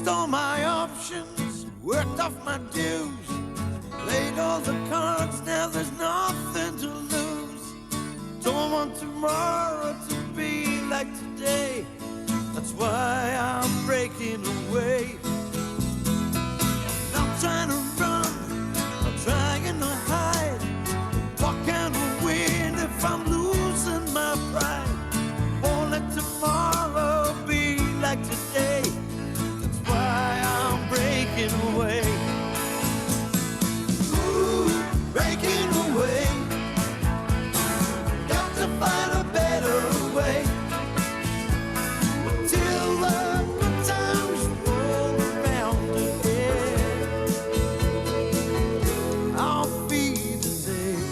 all my options, worked off my dues, played all the cards, now there's nothing to lose. Don't want tomorrow to be like today, that's why I'm breaking away. Not trying to run, I'm trying to hide. What can I win if I'm losing my pride? Won't let tomorrow be like today, that's why I'm breaking away. Ooh, breaking away. Got to find a better way. Till the good times roll around again, I'll be the same.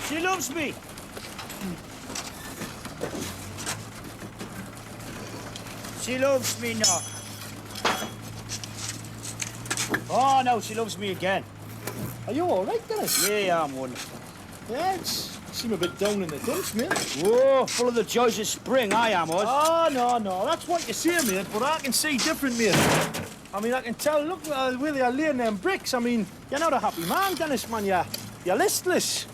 She loves me. She loves me now. Oh, no, she loves me again. Are you all right, Dennis? Yeah, I'm wonderful. Yeah, you seem a bit down in the dumps, mate. Whoa, full of the joys of spring, I am, Oz. Oh, no, that's what you say, mate, but I can see different, mate. I mean, I can tell, look where they are laying them bricks. I mean, you're not a happy man, Dennis, man. You're listless.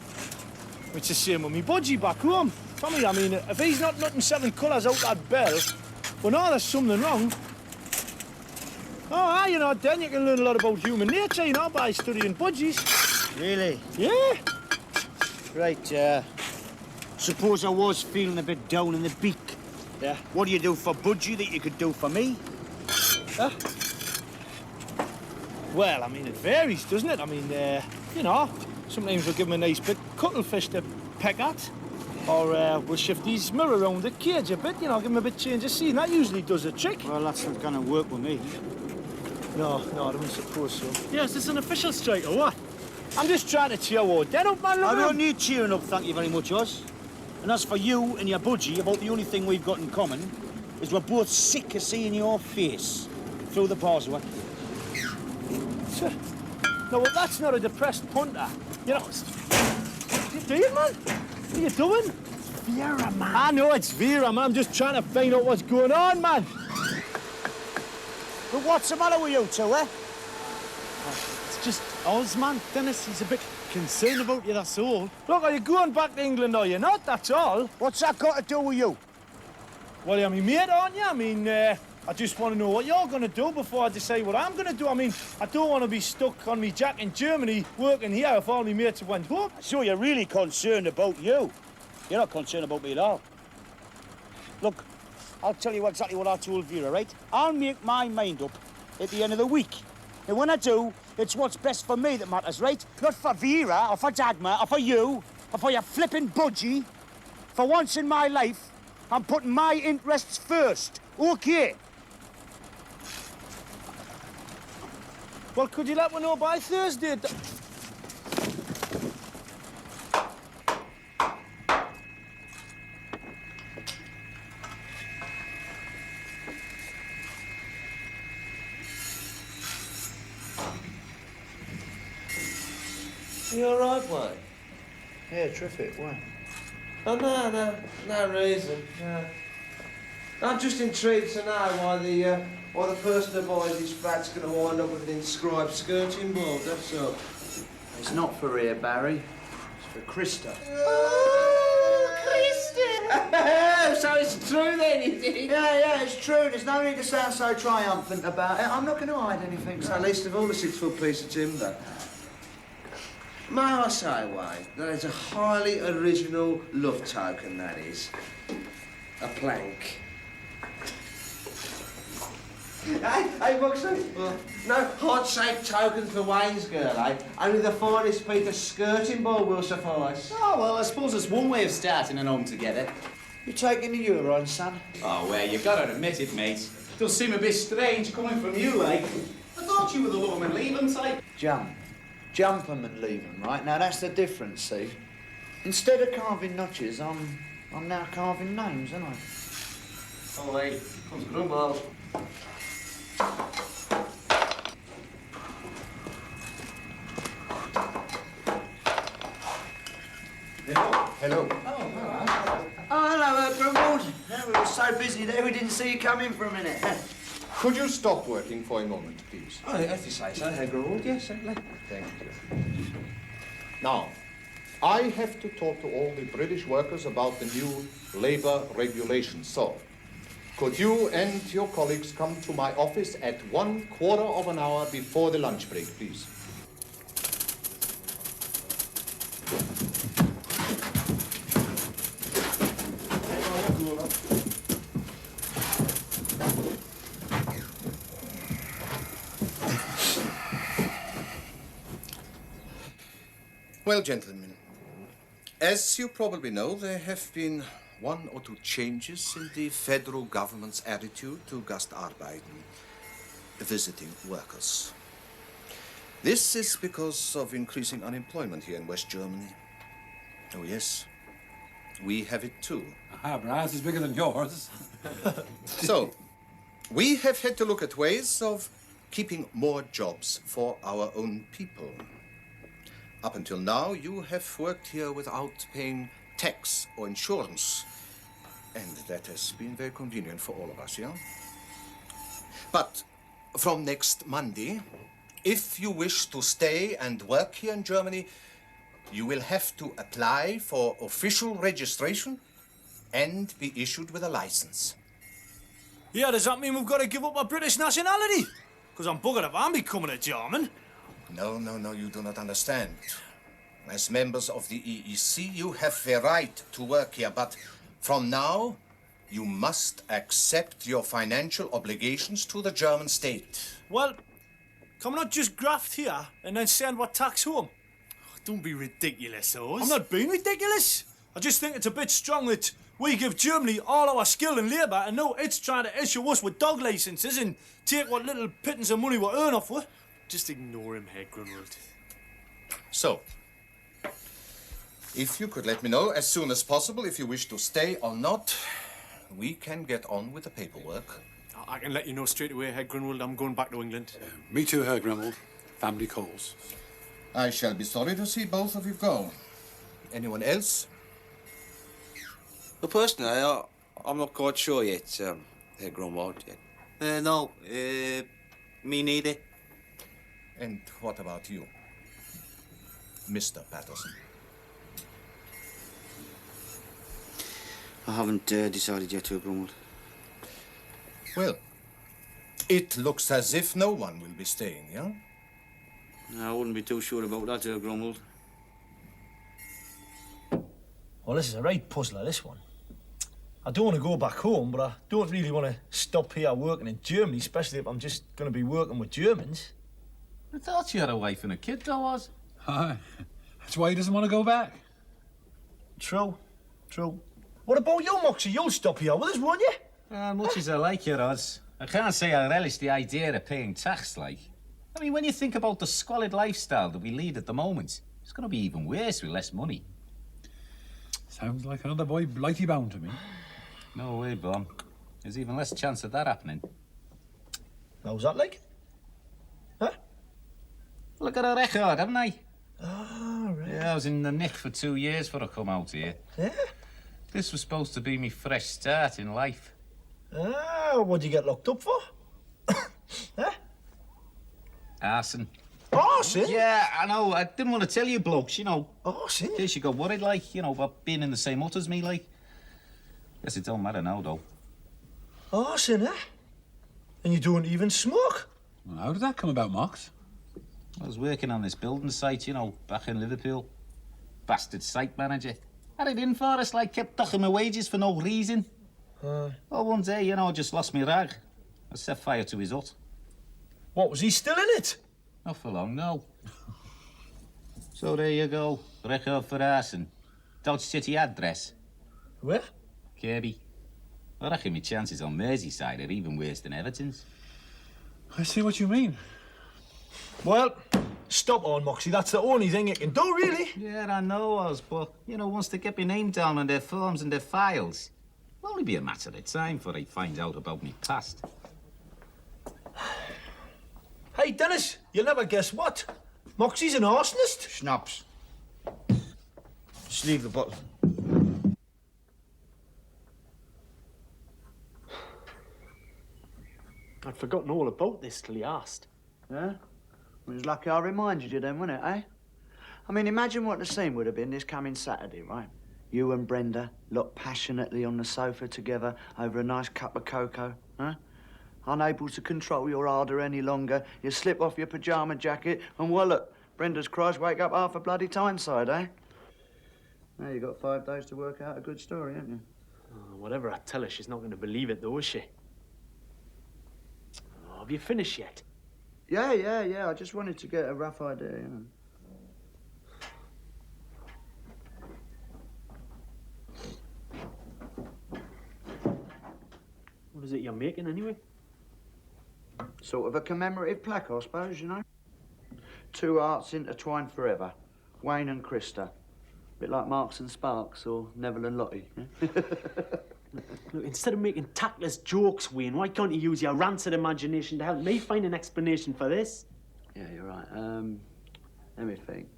It's the same with me budgie back home. Tommy, I mean, if he's not nothing selling colours out that bell, well, no, there's something wrong. Oh, you know, then you can learn a lot about human nature, you know, by studying budgies. Really? Yeah. Right, suppose I was feeling a bit down in the beak. Yeah. What do you do for Budgie that you could do for me? Huh? Well, I mean, it varies, doesn't it? I mean, you know, sometimes we'll give him a nice big cuttlefish to peck at. Or we'll shift his mirror around the cage a bit, you know, give him a bit change of scene. That usually does a trick. Well, that's not gonna work with me. No, I don't suppose so. Yeah, is this an official strike or what? I'm just trying to cheer all dead up, man. Look I at don't him. need cheering up, thank you very much, Oz. And as for you and your Budgie, about the only thing we've got in common is we're both sick of seeing your face through the bars. What? No, well, that's not a depressed punter. You know, what are you doing, man? What are you doing? Vera, man. I know it's Vera, man. I'm just trying to find out what's going on, man. But what's the matter with you two, eh? It's just Oz, man. Dennis, he's a bit concerned about you, that's all. Look, are you going back to England or you're not? That's all. What's that got to do with you? Well, you're my mate, aren't you? I mean, I just want to know what you're going to do before I decide what I'm going to do. I mean, I don't want to be stuck on me jack in Germany working here if all my mates have went home. So you're really concerned about you. You're not concerned about me at all. Look, I'll tell you exactly what I told Vera, right? I'll make my mind up at the end of the week. And when I do, it's what's best for me that matters, right? Not for Vera, or for Dagmar, or for you, or for your flipping Budgie. For once in my life, I'm putting my interests first, okay? Well, could you let me know by Thursday? You all right, mate? Yeah, terrific. Why? Oh, no reason. No. I'm just intrigued to know why the person who buys this flat's going to wind up with an inscribed skirting board, that's all. It's not for here, Barry. It's for Krista. Oh, Krista! So it's true then, is it? Yeah, it's true. There's no need to sound so triumphant about it. I'm not going to hide anything. At least of all the 6-foot piece of timber. May I say, Wayne, that is a highly original love token, that is. A plank. Hey, Buxton. No heart-shaped token for Wayne's girl, eh? Only the finest piece of skirting board will suffice. Oh, well, I suppose it's one way of starting an home together. You taking the euro on, son? Oh, well, you've got to admit it, mate. Does seem a bit strange coming from you, like. I thought you were the Lorman Leland type. Jump 'em and leave 'em, right? Now, that's the difference, see? Instead of carving notches, I'm now carving names, aren't I? Oh, wait. Comes Grumble. Hello. Oh, hello, Grimwald. No, we were so busy there we didn't see you come in for a minute. Could you stop working for a moment, please? Oh, if you say so, Herr Grimwald, yes, certainly. Thank you. Now, I have to talk to all the British workers about the new labour regulations. So, could you and your colleagues come to my office at 1/4 of an hour before the lunch break, please? Well, gentlemen, as you probably know, there have been 1 or 2 changes in the federal government's attitude to Gastarbeiten, visiting workers. This is because of increasing unemployment here in West Germany. Oh, yes, we have it too. Aha, but ours is bigger than yours. So, we have had to look at ways of keeping more jobs for our own people. Up until now, you have worked here without paying tax or insurance. And that has been very convenient for all of us, yeah? But from next Monday, if you wish to stay and work here in Germany, you will have to apply for official registration and be issued with a license. Yeah, does that mean we've got to give up our British nationality? Because I'm buggered if I'm becoming a German. No, you do not understand. As members of the EEC, you have the right to work here, but from now, you must accept your financial obligations to the German state. Well, can we not just graft here and then send what tax home? Don't be ridiculous, Oz. I'm not being ridiculous. I just think it's a bit strong that we give Germany all our skill and labour and now it's trying to issue us with dog licences and take what little pittance of money we earn off it. Just ignore him, Herr Grunwald. So, if you could let me know as soon as possible if you wish to stay or not, we can get on with the paperwork. I can let you know straight away, Herr Grunwald. I'm going back to England. Me too, Herr Grunwald. Family calls. I shall be sorry to see both of you go. Anyone else? Well, personally, I'm not quite sure yet, Herr Grunwald. No, me neither. And what about you, Mr. Patterson? I haven't decided yet, Herr Grunwald. Well, it looks as if no one will be staying, yeah? I wouldn't be too sure about that, Herr Grunwald. Well, this is a right puzzler, this one. I don't want to go back home, but I don't really want to stop here working in Germany, especially if I'm just going to be working with Germans. I thought you had a wife and a kid, though, was. Aye. That's why he doesn't want to go back. True. What about you, Moxie? You'll stop here with us, won't you? Much as I like you, Oz, I can't say I relish the idea of paying tax, like. I mean, when you think about the squalid lifestyle that we lead at the moment, it's going to be even worse with less money. Sounds like another boy blighty bound to me. No way, Blom. There's even less chance of that happening. How's that like? Huh? Look at our record, haven't I? Oh, right. Yeah, I was in the nick for 2 years before I come out here. Yeah? This was supposed to be me fresh start in life. Ah, what'd you get locked up for? Huh? Arson. Arson? Yeah, I know. I didn't want to tell you blokes, you know. Arson? In case you got worried, like, you know, about being in the same hut as me, like. Guess it don't matter now, though. Arson, eh? And you don't even smoke? Well, how did that come about, Mox? I was working on this building site, you know, back in Liverpool. Bastard site manager. Had it in for us, like, kept docking my wages for no reason. Well, one day, you know, I just lost my rag. I set fire to his hut. What, was he still in it? Not for long, no. So there you go. Record for arson. Dodge City address. Where? Kirby. I reckon my chances on Merseyside are even worse than Everton's. I see what you mean. Well, stop on, Moxie. That's the only thing you can do, really. Yeah, I know, Oz, but, you know, once they get my name down on their forms and their files, it'll only be a matter of time before they find out about me past. Hey, Dennis, you'll never guess what. Moxie's an arsonist. Schnapps. Just leave the bottle. I'd forgotten all about this till he asked. Yeah? It was lucky I reminded you then, wasn't it, eh? I mean, imagine what the scene would have been this coming Saturday, right? You and Brenda locked passionately on the sofa together over a nice cup of cocoa, huh? Unable to control your ardour any longer, you slip off your pyjama jacket and, well, look, Brenda's cries wake up half a bloody Tyneside, eh? Now you've got 5 days to work out a good story, haven't you? Oh, whatever I tell her, she's not going to believe it, though, is she? Oh, have you finished yet? Yeah. I just wanted to get a rough idea, you know. What is it you're making, anyway? Sort of a commemorative plaque, I suppose, you know. 2 hearts intertwined forever. Wayne and Krista. Bit like Marks and Sparks or Neville and Lottie. Yeah? Look, instead of making tactless jokes, Wayne, why can't you use your rancid imagination to help me find an explanation for this? Yeah, you're right. Let me think.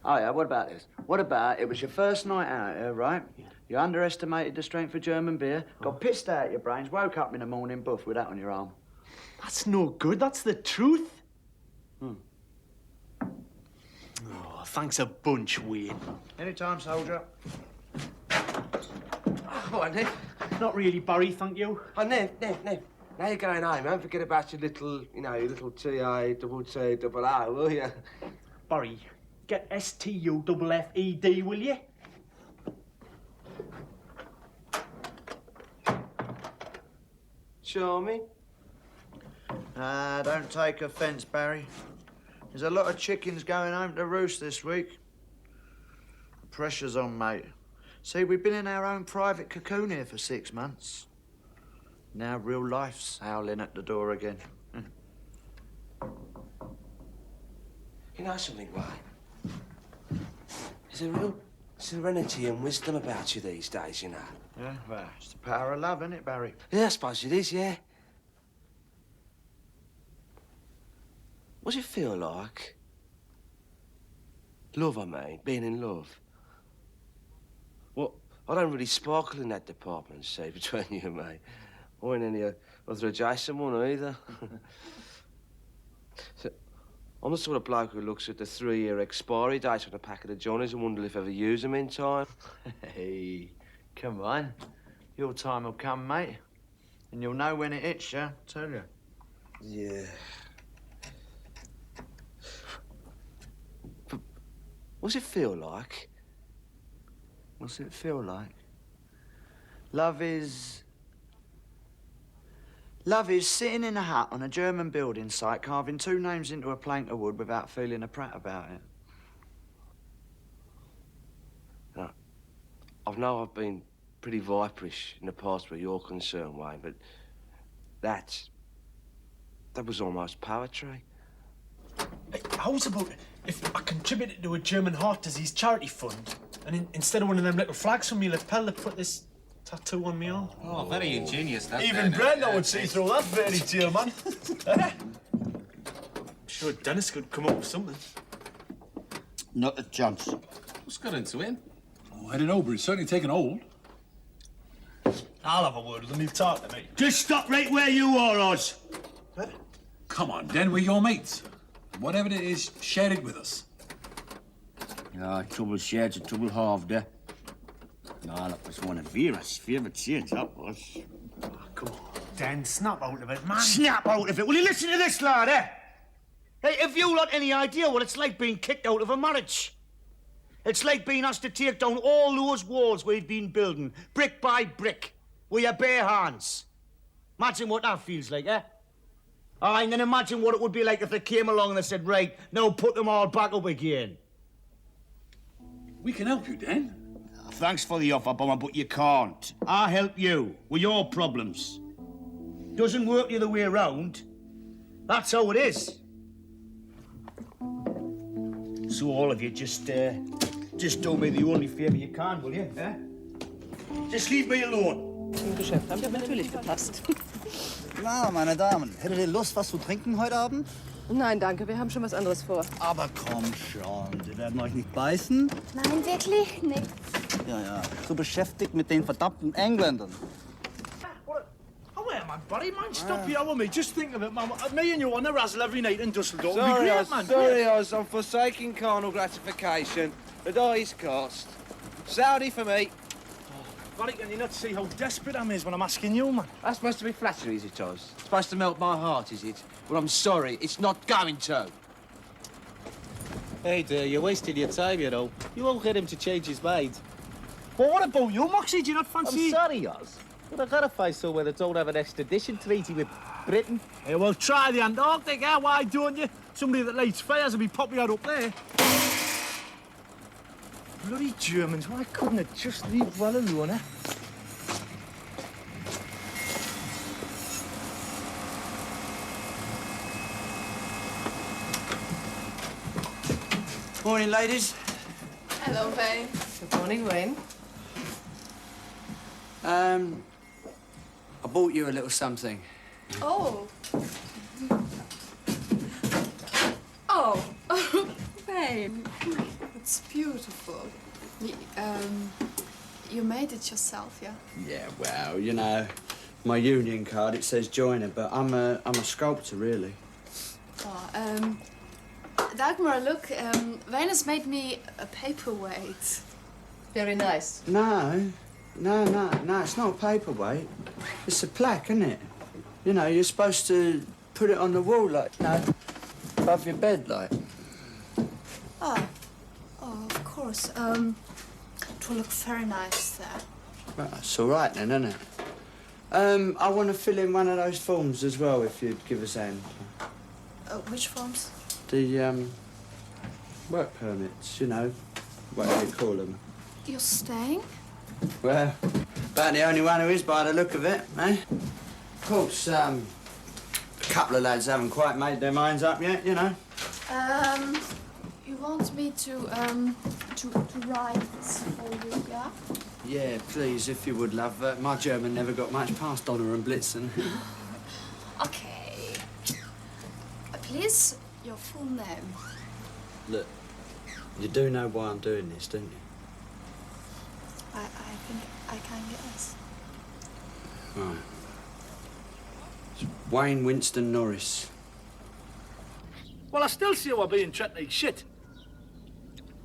Oh, yeah, what about this? What about it was your first night out here, right? Yeah. You underestimated the strength of German beer, got pissed out your brains, woke up in the morning, buff, with that on your arm. That's no good. That's the truth. Oh, thanks a bunch, Wayne. Anytime, soldier. Go on, Nick. Not really, Barry, thank you. Oh, Nev. Now you're going home, don't forget about your little, your little T-I, double T, double O, will you? Barry, get S-T-U-F-F-E-D, will you? Charming. Don't take offence, Barry. There's a lot of chickens going home to roost this week. The pressure's on, mate. See, we've been in our own private cocoon here for 6 months. Now real life's howling at the door again. You know something, Wayne? There's a real serenity and wisdom about you these days, you know. Yeah, well, it's the power of love, isn't it, Barry? Yeah, I suppose it is, yeah. What's it feel like? Love, I mean, being in love. Well, I don't really sparkle in that department, see, between you and me. Or in any other adjacent one either. So, I'm the sort of bloke who looks at the 3-year expiry date on a packet of Johnnies and wonders if ever use them in time. Hey, come on. Your time will come, mate. And you'll know when it hits you, tell you. Yeah. But what's it feel like? What's it feel like? Love is sitting in a hut on a German building site, carving 2 names into a plank of wood without feeling a prat about it. No, I know I've been pretty viperish in the past where you're concerned, Wayne, but that was almost poetry. Hey, how's about if I contributed to a German heart disease charity fund, and instead of one of them little flags from me lapel, they put this tattoo on me arm? Oh, very ingenious, that. Even Brenda would see through that fairy tale, man. I'm sure Dennis could come up with something. Not a chance. What's got into him? Oh, I don't know, but it's certainly taken hold. I'll have a word with him. He'll talk to me. Just stop right where you are, Oz. What? Come on, then, we're your mates. Whatever it is, share it with us. Trouble shared's a trouble halved, eh? Nah, that was one of Vera's favourite sayings, that was. Oh, come on, Dan, snap out of it, man. Snap out of it? Will you listen to this, lad, eh? Hey, have you got any idea what it's like being kicked out of a marriage? It's like being asked to take down all those walls we've been building, brick by brick, with your bare hands. Imagine what that feels like, eh? And then imagine what it would be like if they came along and they said, right, now put them all back up again. We can help you, Dan. Thanks for the offer, Bomber, but you can't. I help you with your problems. Doesn't work the other way around. That's how it is. So all of you just do me the only favour you can, will you? Eh? Just leave me alone. Im Geschäft haben wir natürlich gepasst. Na, meine Damen, hättet ihr Lust, was zu trinken heute Abend? Nein, danke, wir haben schon was anderes vor. Aber komm schon, Sie werden euch nicht beißen? Nein, wirklich nicht. Ja, so beschäftigt mit den verdammten Engländern. Oh, yeah, man, buddy, man, stop here with me. Just think of it, man. Me and you on the razzle every night in Dusseldorf. It'd be Sorry, great, man. sorry, Oz. I'm forsaking carnal gratification at highest cost. Saudi for me. Buddy, can you not see how desperate I am when I'm asking you, man? That's supposed to be flattery, is it, Oz? It's supposed to melt my heart, is it? Well, I'm sorry, it's not going to. Hey, dear, you're wasting your time, you know. You won't get him to change his mind. But what about you, Moxie? Do you not fancy... I'm sorry, Oz, but I gotta find somewhere that don't have an extradition treaty with Britain. Hey, well, try the Antarctic, eh? Why don't you? Somebody that lights fires will be popular up there. Bloody Germans, why couldn't it just leave well alone, eh? Morning, ladies. Hello, Wayne. Good morning, Wayne. I bought you a little something. Oh. Oh, Wayne. It's beautiful. You made it yourself, yeah? Yeah, well, you know, my union card, it says joiner, but I'm a sculptor, really. Oh, Dagmar, look, Wayne has made me a paperweight. Very nice. No, it's not a paperweight. It's a plaque, isn't it? You know, you're supposed to put it on the wall, like, you know, above your bed, like. Oh, of course. It will look very nice there. Well, that's all right then, isn't it? I want to fill in one of those forms as well, if you'd give us a hand. Which forms? The, work permits, you know, whatever you call them. You're staying? Well, about the only one who is by the look of it, eh? Of course, a couple of lads haven't quite made their minds up yet, you know. You want me to write for you, yeah? Yeah, please, if you would, love. My German never got much past Donner and Blitzen. Okay. Please, your full name. Look, you do know why I'm doing this, don't you? I think I can guess. Right. It's Wayne Winston Norris. Well, I still see we're being treated like shit.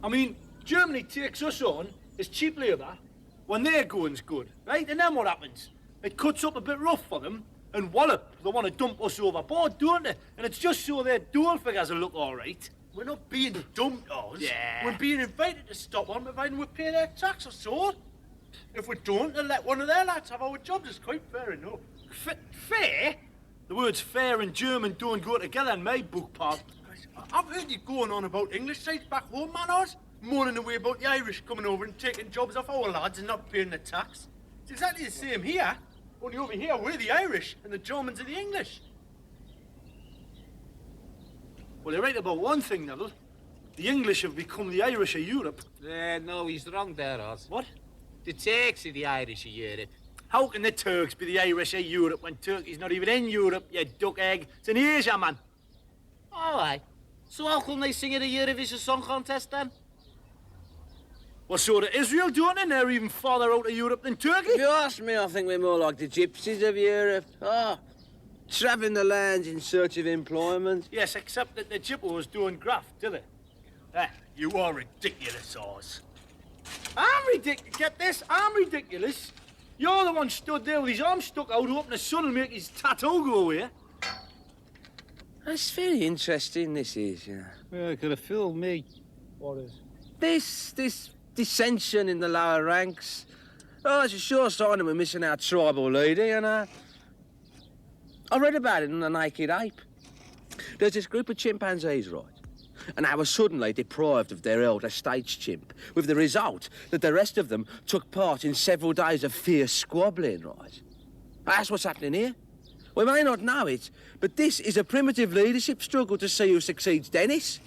I mean, Germany takes us on as cheap labour when their going's good, right? And then what happens? It cuts up a bit rough for them, and wallop, they want to dump us overboard, don't they? And it's just so their dual figures will look all right. We're not being dumped, Oz. Yeah. We're being invited to stop on, providing we pay their tax or so. If we don't, they'll let one of their lads have our jobs. It's quite fair enough. Fair? The words fair and German don't go together in my book, pal. I've heard you going on about English sites back home, man, Oz. Moaning away about the Irish coming over and taking jobs off our lads and not paying the tax. It's exactly the same here. Only over here, we're the Irish and the Germans are the English. Well, you're right about one thing, Neville. The English have become the Irish of Europe. No, he's wrong there, Oz. What? The Turks are the Irish of Europe. How can the Turks be the Irish of Europe when Turkey's not even in Europe, you duck egg? It's in Asia, man. All right. So how come they sing at a Eurovision Song Contest, then? Well, so do Israel, don't they? They're even farther out of Europe than Turkey. If you ask me, I think we're more like the gypsies of Europe. Travelling the lands in search of employment. Yes, except that the Gippos don't graft, do they? You are ridiculous, Oz. I'm ridiculous. Get this, I'm ridiculous. You're the one stood there with his arms stuck out, hoping the sun will make his tattoo go away. That's very interesting, this is, you know. Well, it could have fooled me. What is? This dissension in the lower ranks. Oh, it's a sure sign that we're missing our tribal leader, you know. I read about it in The Naked Ape. There's this group of chimpanzees, right? And they were suddenly deprived of their elder stage chimp, with the result that the rest of them took part in several days of fierce squabbling, right? That's what's happening here. We may not know it, but this is a primitive leadership struggle to see who succeeds Dennis.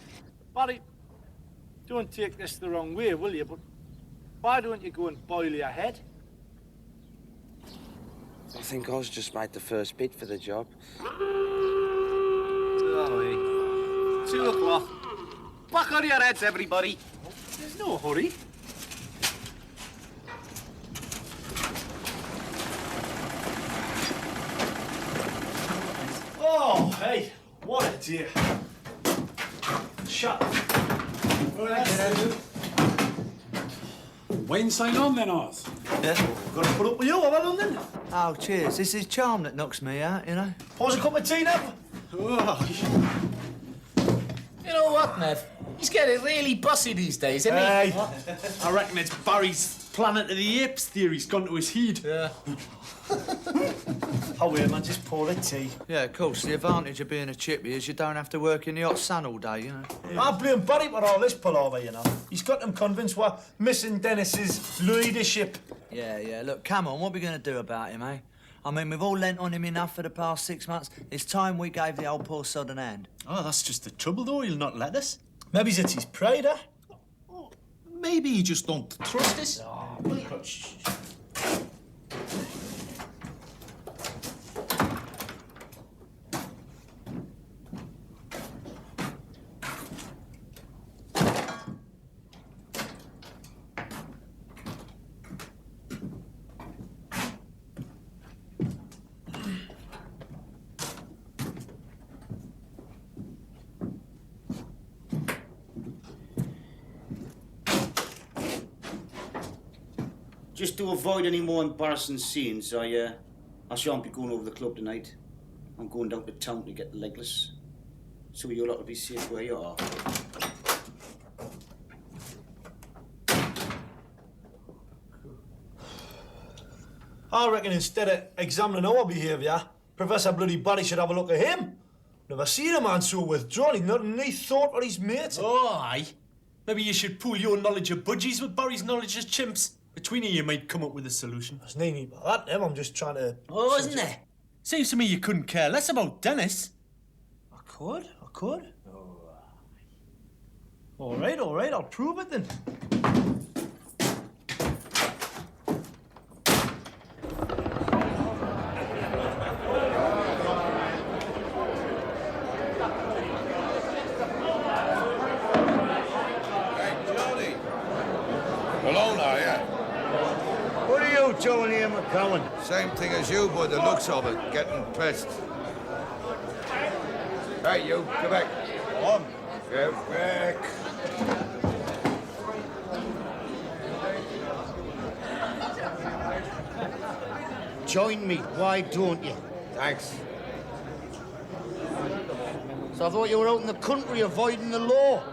Barry, don't take this the wrong way, will you? But why don't you go and boil your head? I think Oz just made the first bid for the job. Sorry. 2 o'clock. Back on your heads, everybody. There's no hurry. Oh, hey, what a dear. Shut up. Wayne sign on then, Oz. Yeah, got to put up with you, have I done then? Oh, cheers. It's his charm that knocks me out, you know. Pause a cup of tea now. Oh. You know what, Nev? He's getting really bossy these days, isn't he? Hey. I reckon it's Barry's Planet of the Apes theory's gone to his head. Yeah. Oh, wait, man, just pour the tea. Yeah, of course. The advantage of being a chippy is you don't have to work in the hot sun all day, you know. I blame Barry for all this palaver, you know. He's got them convinced we're missing Dennis's leadership. Yeah, look, come on, what are we going to do about him, eh? I mean, we've all lent on him enough for the past 6 months. It's time we gave the old poor sod an hand. Oh, that's just the trouble, though. He'll not let us. Maybe it's his pride, eh? Maybe you just don't trust us. Just to avoid any more embarrassing scenes, I shan't be going over the club tonight. I'm going down to town to get the legless. So you'll have to be safe where you are. I reckon instead of examining our behaviour, Professor bloody Barry should have a look at him. Never seen a man so withdrawn. He's not any thought for his mates. Oh, aye. Maybe you should pool your knowledge of budgies with Barry's knowledge of chimps. Between you might come up with a solution. There's no need for that, Em. I'm just trying to... Oh, isn't there? Seems to me you couldn't care less about Dennis. I could. All right, I'll prove it then. Doing here, McCowan? Same thing as you, by the looks of it, getting pissed. Hey, you, go back. On. Go back. Join me, why don't you? Thanks. So I thought you were out in the country avoiding the law.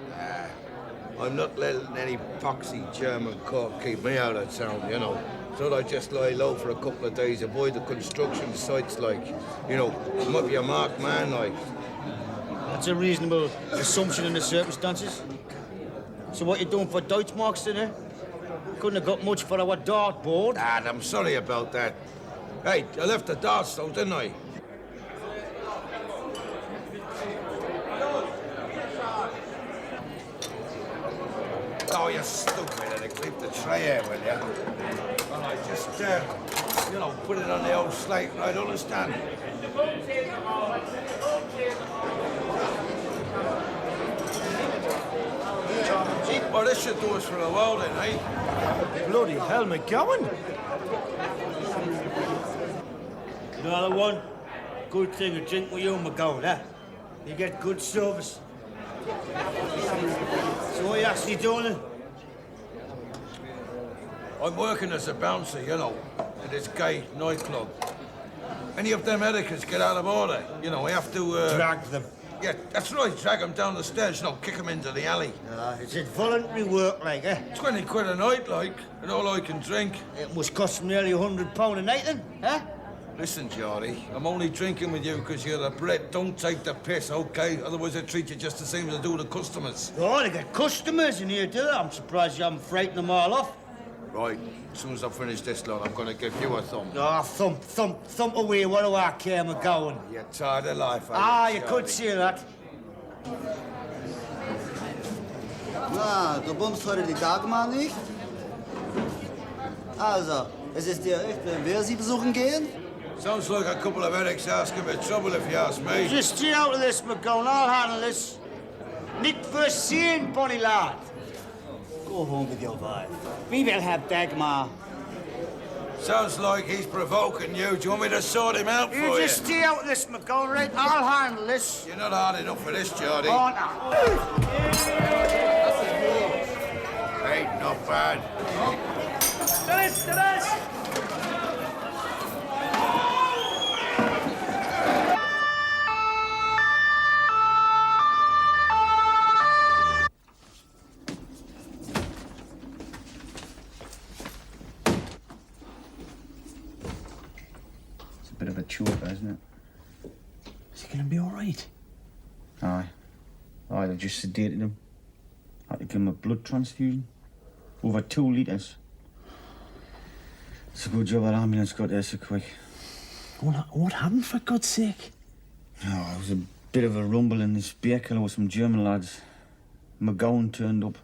I'm not letting any poxy German court keep me out of town, you know. Thought I'd just lie low for a couple of days, avoid the construction sites, like, you know, might be a marked man, like. That's a reasonable assumption in the circumstances. So what you doing for Deutschmarks today? Couldn't have got much for our dartboard. Dad, I'm sorry about that. Hey, I left the darts though, didn't I? Oh, you stupid, and keep the tray here, will you? Well, I just, you know, put it on the old slate, right? Understand? Well, this should do us for a while then, eh? Bloody hell, McGowan. Another one. Good thing to drink with you, McGowan, huh? You get good service. So what are you actually doing then? I'm working as a bouncer, you know, at this gay nightclub. Any of them etiquettes get out of order, you know, we have to, Drag them. Yeah, that's right, drag them down the stairs, you know, kick them into the alley. Is it voluntary work, like, eh? 20 quid a night, like, and all I can drink. It must cost nearly £100 a night, then, huh? Listen, Geordie, I'm only drinking with you because you're a Brit. Don't take the piss, OK? Otherwise I treat you just the same as I do the customers. Oh, they got customers in here, do they? I'm surprised you haven't frightened them all off. Right, as soon as I finish this lot, I'm going to give you a thump. Oh, thump away. What do I care, McGowan? You're tired of life, you could say that. Na, du bummst heute die Dagmar nicht? Also, es ist dir recht, wenn wir sie besuchen gehen? Sounds like a couple of headaches asking for trouble, if you ask me. Just stay out of this, McGowan. I'll handle this. Nicht Wiedersehen, bonny lad. Go home with your wife. We will have Dagmar. Sounds like he's provoking you. Do you want me to sort him out for you? You just stay out of this, McGowan, right? I'll handle this. You're not hard enough for this, Geordie. Oh, no. Ain't not bad. Dennis! It's a bit of a choker, isn't it? Is he gonna be all right? Aye. Aye, they just sedated him. Had to give him a blood transfusion. Over 2 litres. It's a good job that ambulance got there so quick. What happened, for God's sake? Oh, it was a bit of a rumble in this beer killer with some German lads. McGowan turned up.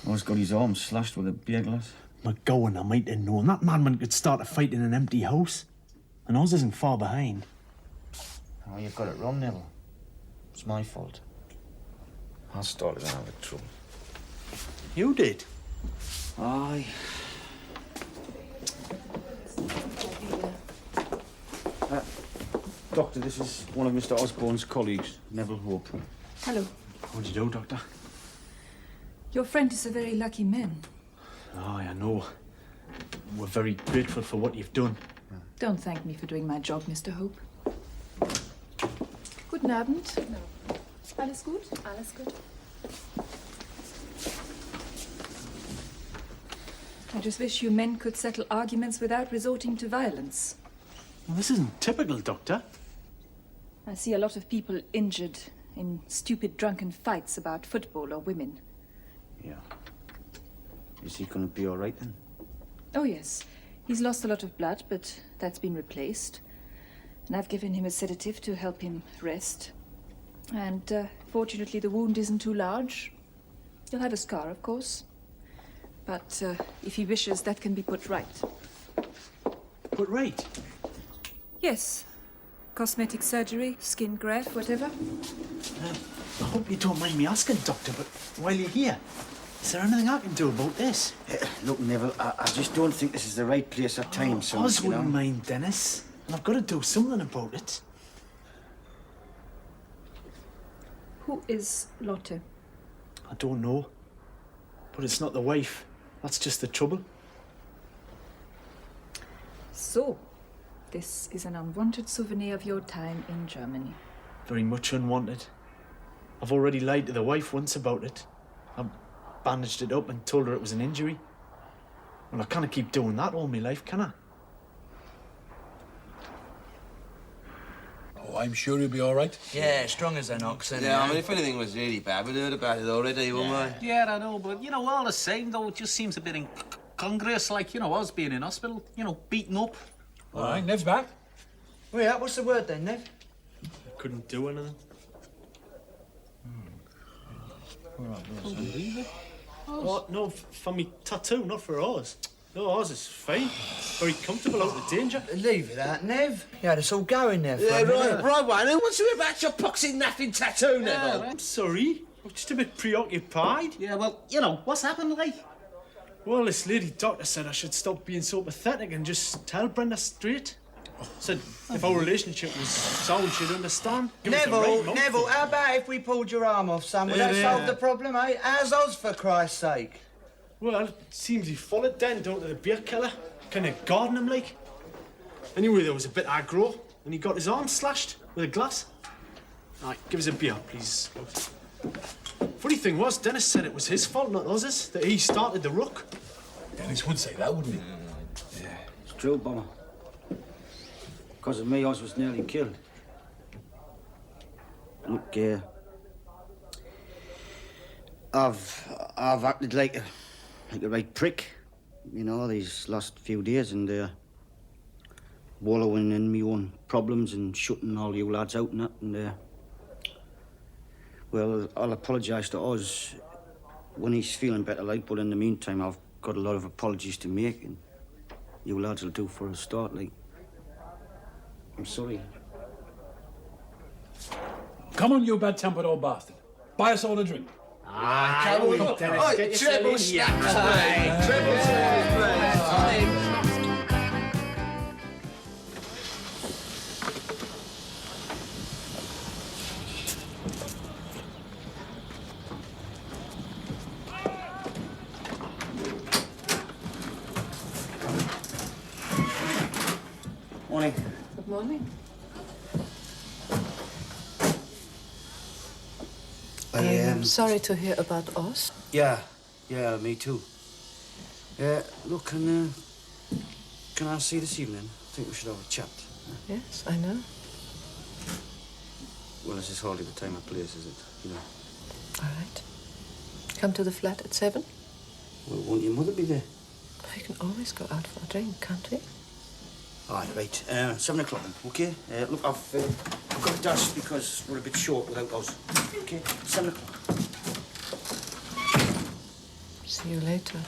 Always got his arm slashed with a beer glass. McGowan, I might have known. That madman could start a fight in an empty house. And Oz isn't far behind. Oh, you've got it wrong, Neville. It's my fault. I started out with trouble. You did? Aye. Doctor, this is one of Mr. Osborne's colleagues, Neville Hope. Hello. What do you do, Doctor? Your friend is a very lucky man. Aye, I know. We're very grateful for what you've done. Don't thank me for doing my job, Mr. Hope. Guten Abend. Alles gut? Alles gut. I just wish you men could settle arguments without resorting to violence. Well, this isn't typical, Doctor. I see a lot of people injured in stupid drunken fights about football or women. Yeah. Is he gonna be all right then? Oh, yes. He's lost a lot of blood, but that's been replaced. And I've given him a sedative to help him rest. And fortunately, the wound isn't too large. He'll have a scar, of course. But if he wishes, that can be put right. Put right? Yes. Cosmetic surgery, skin graft, whatever. I hope you don't mind me asking, Doctor, but while you're here, is there anything I can do about this? Look, Neville, I just don't think this is the right place or time, so Oz you know. wouldn't mind, Dennis. And I've got to do something about it. Who is Lotte? I don't know. But it's not the wife. That's just the trouble. So, this is an unwanted souvenir of your time in Germany. Very much unwanted. I've already lied to the wife once about it. I bandaged it up and told her it was an injury. Well, I can't keep doing that all my life, can I? Oh, I'm sure he'll be all right. Yeah, strong as an ox, isn't Yeah, he? I mean, if anything was really bad, we'd heard about it already, wouldn't we? Yeah, I know, but, you know, all the same, though, it just seems a bit incongruous, like, you know, us being in hospital, you know, beaten up. All right, Nev's back. Well, yeah, what's the word then, Nev? I couldn't do anything. Oh, no, for me tattoo, not for ours. No, ours is fine. Very comfortable out of danger. Leave it out, Nev. You had us all going there for Yeah, a minute. right, Wayne. Who wants to hear about your poxy naffing tattoo, Neville? I'm sorry. I'm just a bit preoccupied. Yeah, well, you know, what's happened, like? Well, this lady doctor said I should stop being so pathetic and just tell Brenda straight. Said if our relationship was sound, she'd understand. Give us the right Neville, month. Neville, how about if we pulled your arm off, son? Would Yeah, that yeah. solve the problem, eh? How's Oz, for Christ's sake? Well, it seems he followed Dan down to the beer killer. Kind of guarding him, like. Anyway, there was a bit aggro, and he got his arm slashed with a glass. Right, give us a beer, please. Funny thing was, Dennis said it was his fault, not Oz's, that he started the ruck. Dennis would say that, wouldn't he? It's true, Bomber. Because of me, Oz was nearly killed. Look, I've acted like a right prick, you know, these last few days, and wallowing in my own problems and shutting all you lads out and that, and well, I'll apologise to Oz when he's feeling better, like, but in the meantime, I've got a lot of apologies to make, and you lads will do for a start, like. I'm sorry. Come on, you bad-tempered old bastard. buy us all a drink. Come on, Dennis, get yourself in here. Treble snaps, please. Morning. Good morning. I'm sorry to hear about Oz. Yeah, me too. Look, can I see this evening? I think we should have a chat. Yes, I know. Well, this is hardly the time or place, is it? You know. All right. Come to the flat at 7. Well, won't your mother be there? We can always go out for a drink, can't we? All right. 7 o'clock, okay? Look, I've got a dash because we're a bit short without us. Okay, 7 o'clock. See you later.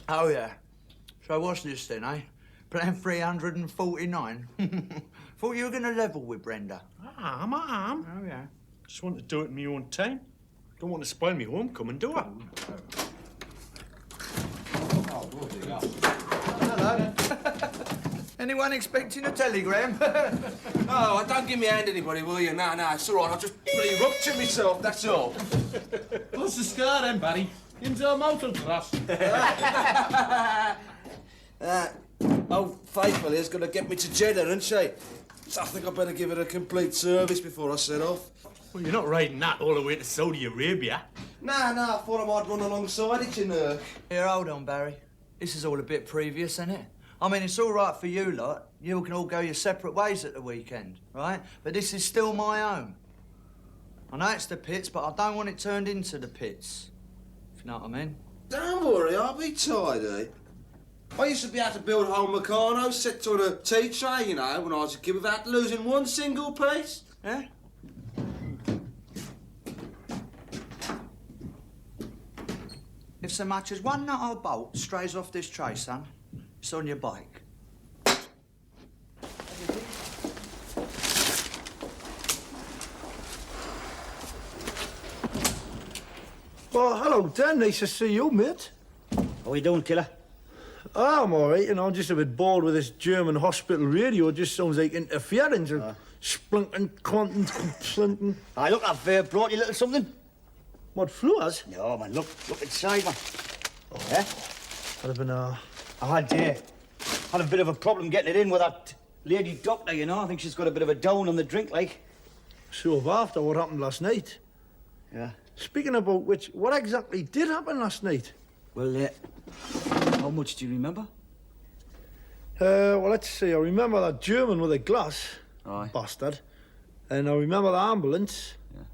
Oh, yeah. So what's this then, eh? Plan 349? Thought you were going to level with Brenda. I'm. Oh, yeah. Just want to do it in my own time. Don't want to spoil me homecoming, do I? Hello. Anyone expecting a telegram? Oh, don't give me a hand, anybody, will you? No, it's all right. I'll just bloody rupture myself, that's all. What's the scar then, Barry? Into a mountain cross. Old Faithful here's going to get me to Jeddah, isn't she? So I think I better give it a complete service before I set off. Well, you're not riding that all the way to Saudi Arabia. No, I thought I might run alongside it, you know. Here, hold on, Barry. This is all a bit previous, isn't it? I mean, it's all right for you lot. You can all go your separate ways at the weekend, right? But this is still my home. I know it's the pits, but I don't want it turned into the pits. If you know what I mean. Don't worry, I'll be tidy. I used to be able to build whole Meccano set on a tea tray, you know, when I was a kid without losing one single piece. Yeah? If so much as one nut or bolt strays off this tray, son, it's on your bike. Well, hello, Dan. Nice to see you, mate. How you doing, killer? I'm all right, I'm just a bit bored with this German hospital radio. It just sounds like interference or splunking, quantum, splinting. Aye, look, I've brought you a little something. What, flowers? No, man, look inside, man. Yeah? I'd have been, I had a bit of a problem getting it in with that lady doctor, you know. I think she's got a bit of a down on the drink, like. So after what happened last night. Yeah. Speaking about which, what exactly did happen last night? Well, how much do you remember? Well, let's see. I remember that German with a glass. Aye. Bastard. And I remember the ambulance. Yeah.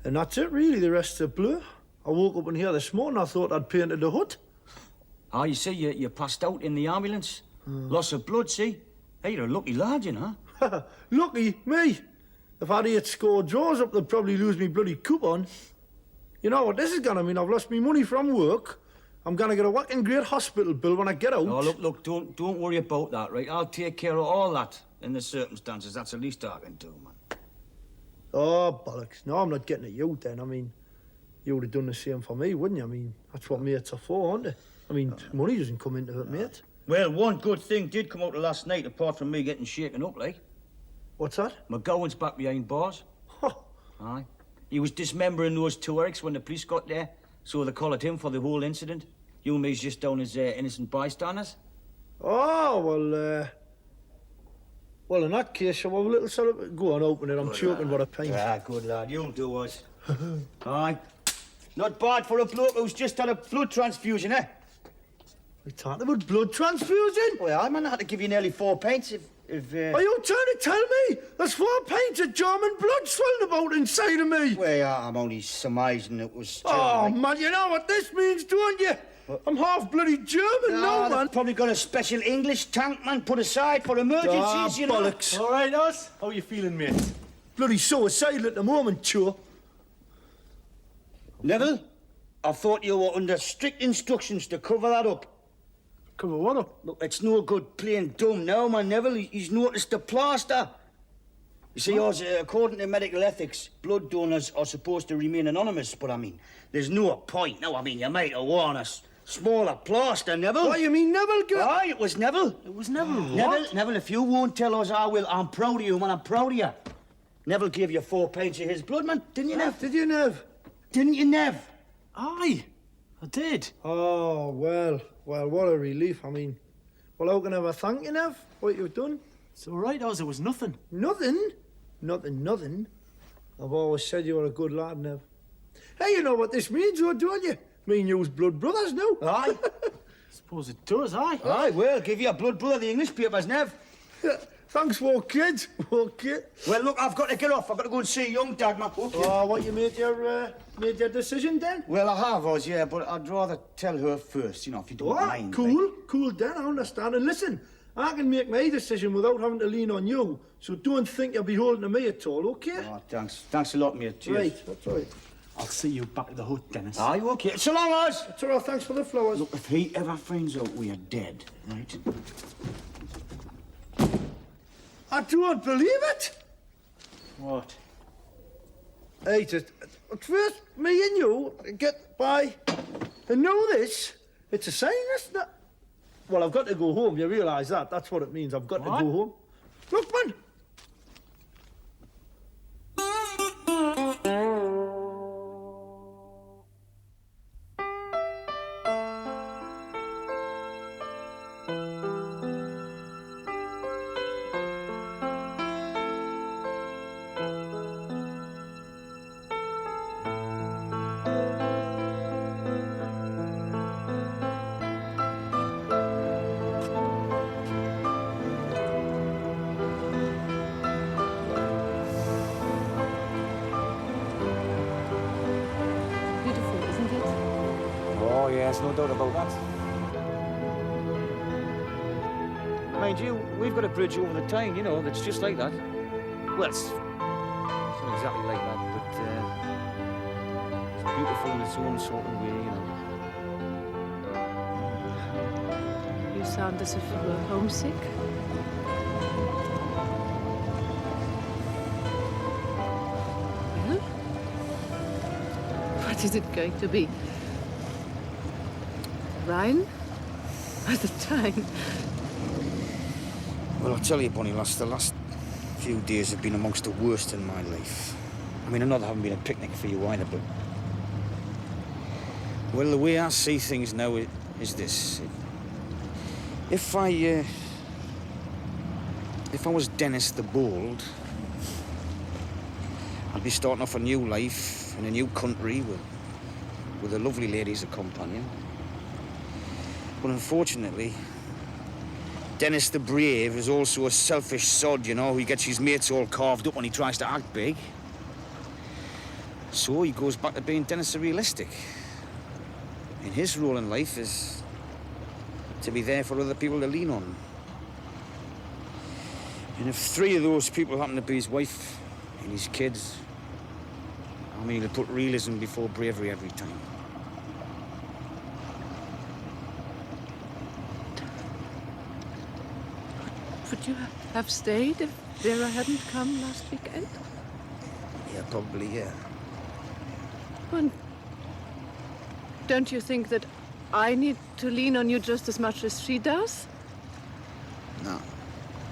And that's it, really. The rest's a blur. I woke up in here this morning, I thought I'd painted the hut. Ah, you see, you passed out in the ambulance. Loss of blood, see? Hey, you're a lucky lad, you know. Lucky? Me? If I'd had scored draws up, they'd probably lose me bloody coupon. You know what this is gonna mean? I've lost me money from work. I'm gonna get a whacking great hospital bill when I get out. Oh, look, don't worry about that, right? I'll take care of all that in the circumstances. That's the least I can do, man. Oh, bollocks. No, I'm not getting at you then. I mean, you would have done the same for me, wouldn't you? I mean, that's what mates are for, aren't they? I mean, money doesn't come into it, mate. Well, one good thing did come out of last night, apart from me getting shaken up, like. What's that? McGowan's back behind bars. Aye. He was dismembering those two Erics when the police got there, so they collared him for the whole incident. You and me's just down as innocent bystanders. Oh, well, in that case, I'll have a little sort go on, open it. I'm choking what a pint. Ah, good lad, you'll do us. Aye. Not bad for a bloke who's just had a blood transfusion, eh? We talking about blood transfusion? Well, I might have to give you nearly 4 pints if Are you trying to tell me there's 4 pints of German blood swelling about inside of me? Well, I'm only surmising it was... Oh, man, you know what this means, don't you? What? I'm half bloody German now, man. Probably got a special English tank, man, put aside for emergencies, you know. Bollocks. All right, Oz? How you feeling, mate? Bloody suicidal at the moment, Cho. Neville, I thought you were under strict instructions to cover that up. Cover what up? Look, it's no good playing dumb now, man, Neville. He's noticed the plaster. You see, according to medical ethics, blood donors are supposed to remain anonymous, but I mean, there's no point. No, I mean, you might have worn a smaller plaster, Neville. What, you mean Neville? Aye, it was Neville. It was Neville. Neville, if you won't tell us, I will. I'm proud of you, man. I'm proud of you. Neville gave you 4 pints of his blood, man. Didn't you, Nev? Did you, Nev? Didn't you, Nev? Aye, I did. Oh, well, what a relief. I mean, well, how can I ever thank you, Nev, what you've done? It's all right, Oz, it was nothing. Nothing? Nothing. I've always said you were a good lad, Nev. Hey, you know what this means, though, don't you? Me and you's blood brothers now. Aye. Suppose it does, aye. Aye, well, give your blood brother the English papers, Nev. Thanks for kids. Okay. Well, look, I've got to get off. I've got to go and see young Dagmar. Okay. Oh, what, you made your decision then? Well, I have, Oz, yeah, but I'd rather tell her first, you know, if you don't mind. Cool, Dan, I understand. And listen, I can make my decision without having to lean on you, so don't think you're beholden to me at all, okay? Oh, thanks. Thanks a lot, mate. Cheers. Right, that's right. I'll see you back at the hut, Dennis. Are you okay? So long, Oz. It's all right, thanks for the flowers. Look, if he ever finds out we're dead, right? I don't believe it. What? Hey, at first, me and you get by and know this. It's a sign, isn't it? Well, I've got to go home, you realise that? That's what it means, I've got to go home. Look, man. There's no doubt about that. Mind you, we've got a bridge over the Tyne, you know, that's just like that. Well, it's not exactly like that, but it's beautiful in its own sort of way, you know. You sound as if you were homesick. Well, what is it going to be? Rhine? At the time? Well, I'll tell you, Bonnie, lass, the last few days have been amongst the worst in my life. I mean, I know they haven't been a picnic for you either, but... Well, the way I see things now is this. If I was Dennis the Bold, I'd be starting off a new life in a new country with a lovely lady as a companion. But unfortunately, Dennis the Brave is also a selfish sod, you know. He gets his mates all carved up when he tries to act big. So he goes back to being Dennis the Realistic. And his role in life is to be there for other people to lean on. And if 3 of those people happen to be his wife and his kids, I mean, he'll put realism before bravery every time. Would you have stayed if Vera hadn't come last weekend? Yeah, probably, yeah. And don't you think that I need to lean on you just as much as she does? No.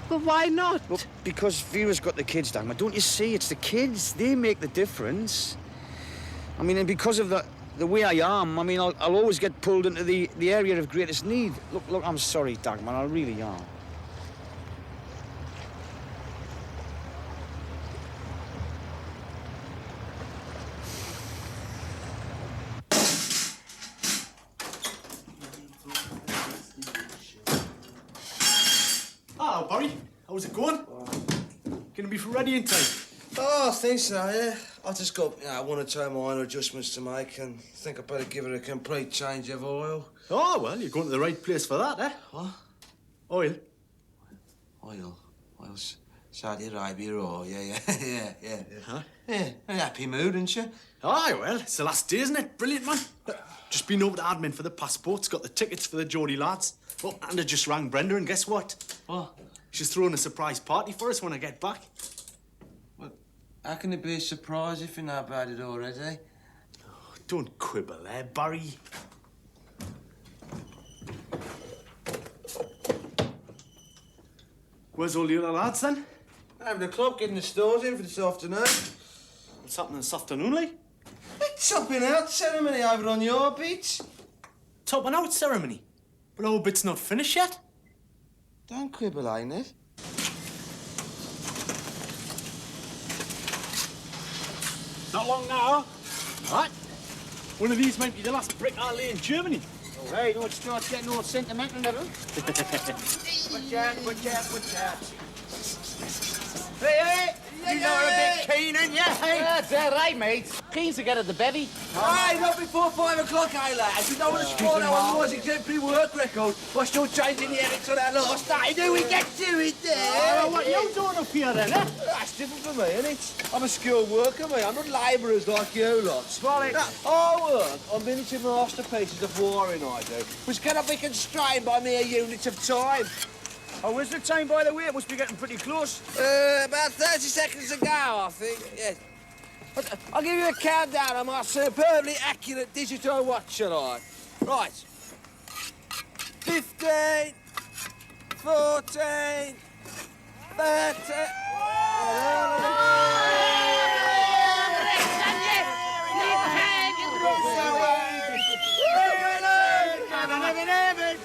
But why not? Well, because Vera's got the kids, Dagmar. Don't you see? It's the kids. They make the difference. I mean, and because of the way I am, I mean, I'll always get pulled into the area of greatest need. Look, I'm sorry, Dagmar. I really am. Hello, Barry. How's it going? Gonna be ready in time? Oh, I think so, yeah. I've just got, one or two minor adjustments to make and think I better give it a complete change of oil. Oh, well, you're going to the right place for that, eh? What? Oil. Oil? Oil's Saudi Arabia or, yeah. Huh? Yeah, a happy mood, isn't she? Aye, well, it's the last day, isn't it? Brilliant, man. Just been over to admin for the passports, got the tickets for the Geordie lads. Oh, and I just rang Brenda, and guess what? What? She's throwing a surprise party for us when I get back. Well, how can it be a surprise if you know about it already? Oh, don't quibble, Barry? Where's all the other lads, then? Having a club, getting the stores in for this afternoon. What's happening this afternoon, like? It's topping out ceremony over on your beach. Topping out ceremony? But our bit's not finished yet. Don't quibble, ain't it? Not long now. What? One of these might be the last brick I lay in Germany. Oh, hey, don't start getting all sentimental, never. Watch out. Hey, you know we're a bit keen, ain't you? Hey? That's right, mate. Keen to get at the bevy. Aye, not before 5 o'clock, eh, lads? You don't want to spoil our Lord's exemplary work record by still changing the edits on that last day, do we? Get to it there! What are you doing up here, then, eh? That's different for me, isn't it? I'm a skilled worker, mate. I'm not labourers like you lot. Swallow. I work on miniature masterpieces of warring, I do, which cannot be constrained by mere units of time. Oh, where's the time, by the way? It must be getting pretty close. About 30 seconds ago, I think, yes. But I'll give you a countdown on my superbly accurate digital watch, shall I? Right. 15, 14, 13...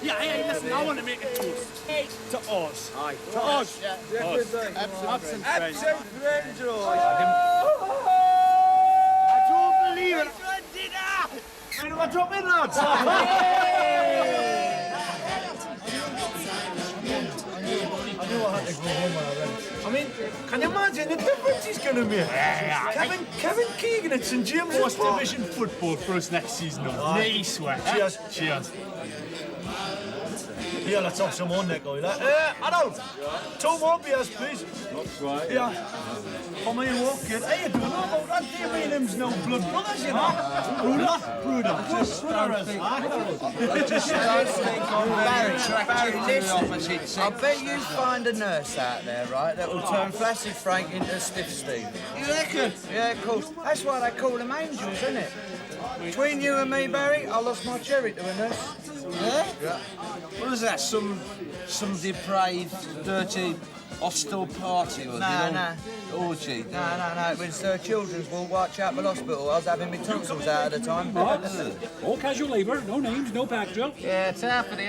Yeah, listen, I want to make a toast. To us. Aye. To us. Absent friends, I don't believe it. Where do I drop in, lads? I knew I had to go home already. I mean, can you imagine the difference he's going to make? Kevin Keegan at St James First Division football for us next season. Nice one. Cheers. Yeah, let's have some on there, guy. Adolf, 2 more beers, please. That's right. Yeah. Come here, walk in. How you doing? About that day, me and him's no blood brothers, you know. Bruder. I just don't think I'm Barry, listen. I bet you find a nurse out there, right, that will turn Flaccid Frank into Stiff Steve. You reckon? Yeah, of course. That's why they call them angels, isn't it? Between you and me, Barry, I lost my cherry to a nurse. Yeah? What was that? Some depraved, dirty, hostile party? Was No. Orgy? No. It was Children's Ward, Whitechapel Hospital. I was having my tonsils out at the time. All casual labour, no names, no back drill. Yeah, it's half of the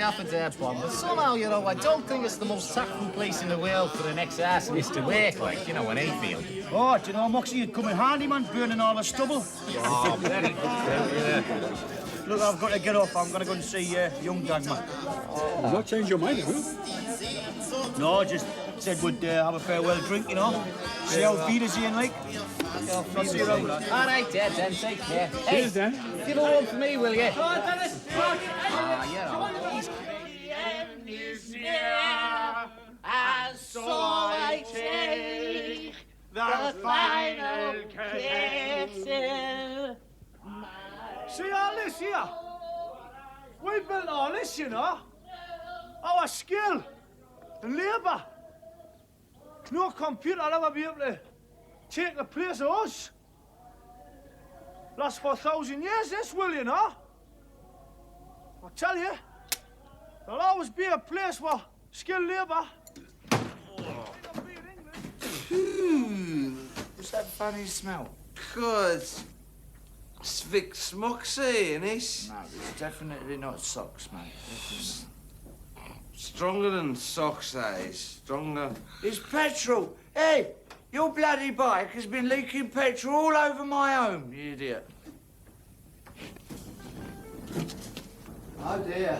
bomb. But somehow, you know, I don't think it's the most tactful place in the world for an ex-arsonist to work, like, you know, in Hayfield. Oh, do you know, Moxie, you'd come in handy, man, burning all the stubble. Oh, very good. Yeah. Look, I've got to get off. I'm going to go and see young Dagmar. Does that change your mind, have you? No, just said we'd have a farewell drink, you know. See how Wiedersehen, like. I'll see you around. All right, then, take care. Cheers, then. Give a one for me, will you? And so I take the final curtain. See all this here? We built all this, you know. Our skill and labour. No computer will ever be able to take the place of us. Last for 1,000 years, this will, you know. I tell you, there'll always be a place for skilled labour. What's that funny smell? Good. Vic Smoxy, innit? No, it's definitely not socks, mate. Stronger than socks, that is. Stronger. It's petrol. Hey, your bloody bike has been leaking petrol all over my home, you idiot. Oh, dear.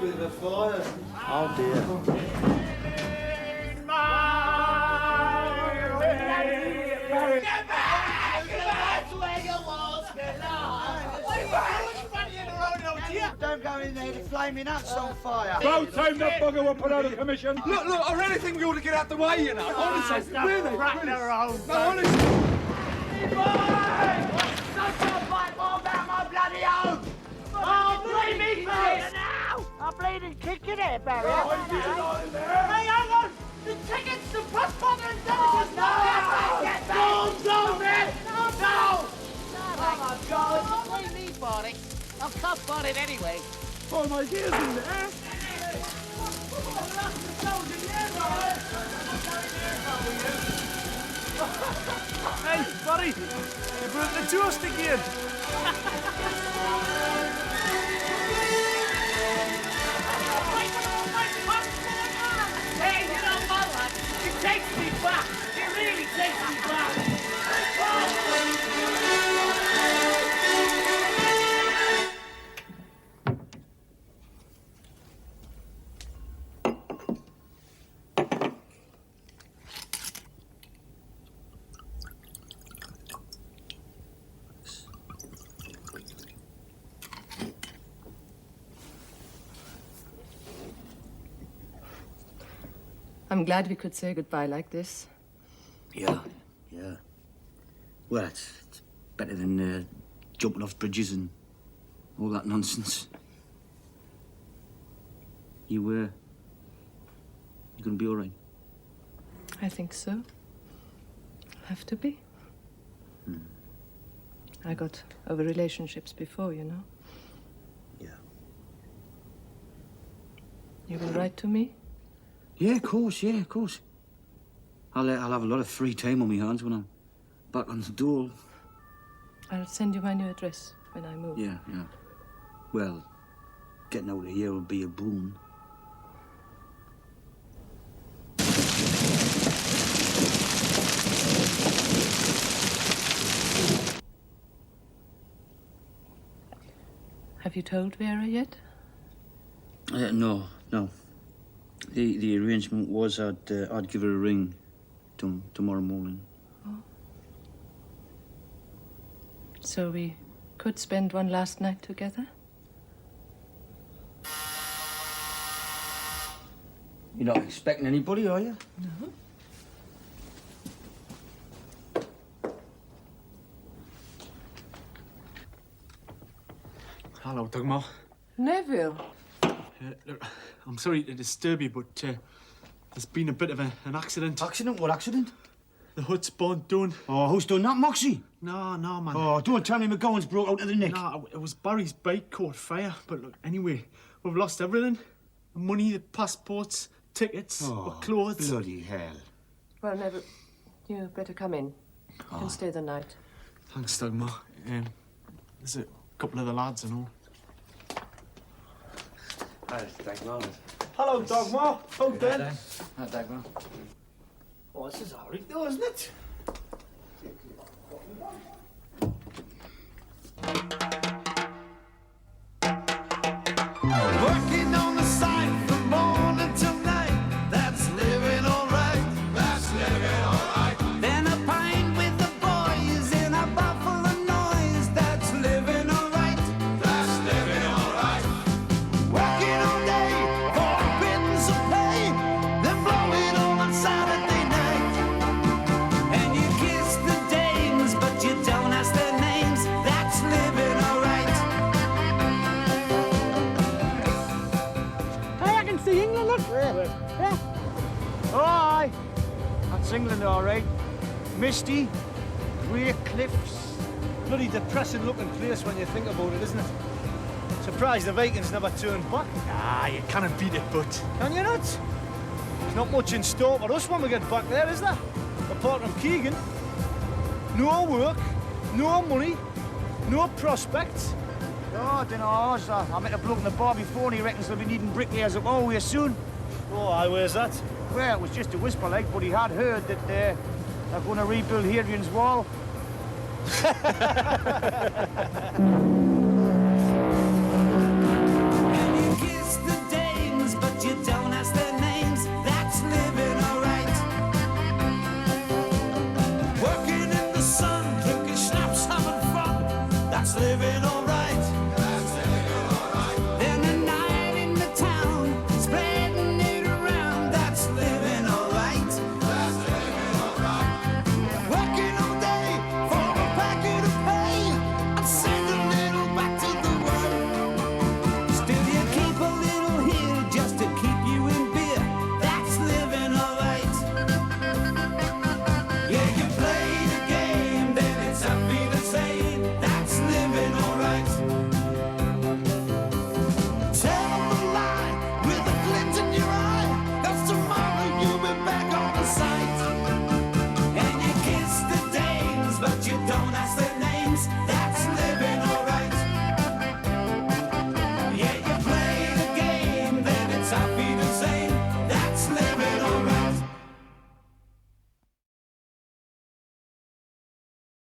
Bit of a fire. Oh, dear. Get back! Get back to where you once belonged! What are you running in the road, dear? Don't go in there. flaming hut's on fire. About time that bugger were put out of commission. Look, I really think we ought to get out the way, you know. Honestly, really. No, honestly. I'm bleeding kicking it, Barry. Hey, hang on! The tickets, the bus bottom and damages! No, man! No! Oh, my God. What do you need, Barney? I'll cuff Barney anyway. Oh, my ears in there. Hey, buddy, you broke the toast again. Hey, you know, Mother, it takes me back. It really takes me back. I'm glad we could say goodbye like this. Yeah. Well, it's better than jumping off bridges and all that nonsense. You gonna be all right? I think so. Have to be. I got over relationships before, you know. Yeah. You will write to me? Yeah, of course. I'll have a lot of free time on my hands when I'm back on the dole. I'll send you my new address when I move. Yeah. Well, getting out of here will be a boon. Have you told Vera yet? No. The arrangement was I'd give her a ring tomorrow morning. So we could spend one last night together? You're not expecting anybody, are you? No. Hello, Dugmore. Neville. Look, I'm sorry to disturb you, but there's been a bit of an accident. Accident? What accident? The hut's burnt down. Oh, who's done that, Moxie? No, man. Oh, don't tell me McGowan's broke out of the neck. No, it was Barry's bike caught fire. But look, anyway, we've lost everything. The money, the passports, tickets, our clothes. Bloody hell. Well, Neville, you better come in. You can stay the night. Thanks, Dugmore. There's a couple of the lads and all. Hi, Dagmar. Hello, Dagmar. How then? Hi, Dagmar. Oh, this is all right, though, isn't it? Working on the site from morning till night. That's living all right. That's living all right. Then a pint with the boys in a buffalo noise. That's living all right. That's living all right. Working all day for a pittance of pay. Then blowing on Saturday night. And you kiss the dames, but you don't ask their names. That's living all right. Hey, I can see England, look. Yeah. Oh, aye. That's England, all right. Misty, grey cliffs. Bloody depressing looking place when you think about it, isn't it? Surprised the Vikings never turned back. Ah, you can't beat it, but... Can you not? There's not much in store for us when we get back there, is there? Apart from Keegan. No work, no money, no prospects. Oh, I don't know. I met a bloke in the bar before and he reckons they'll be needing bricklayers up all here soon. Oh, aye, where's that? Well, it was just a whisper like, but he had heard that they're going to rebuild Hadrian's Wall.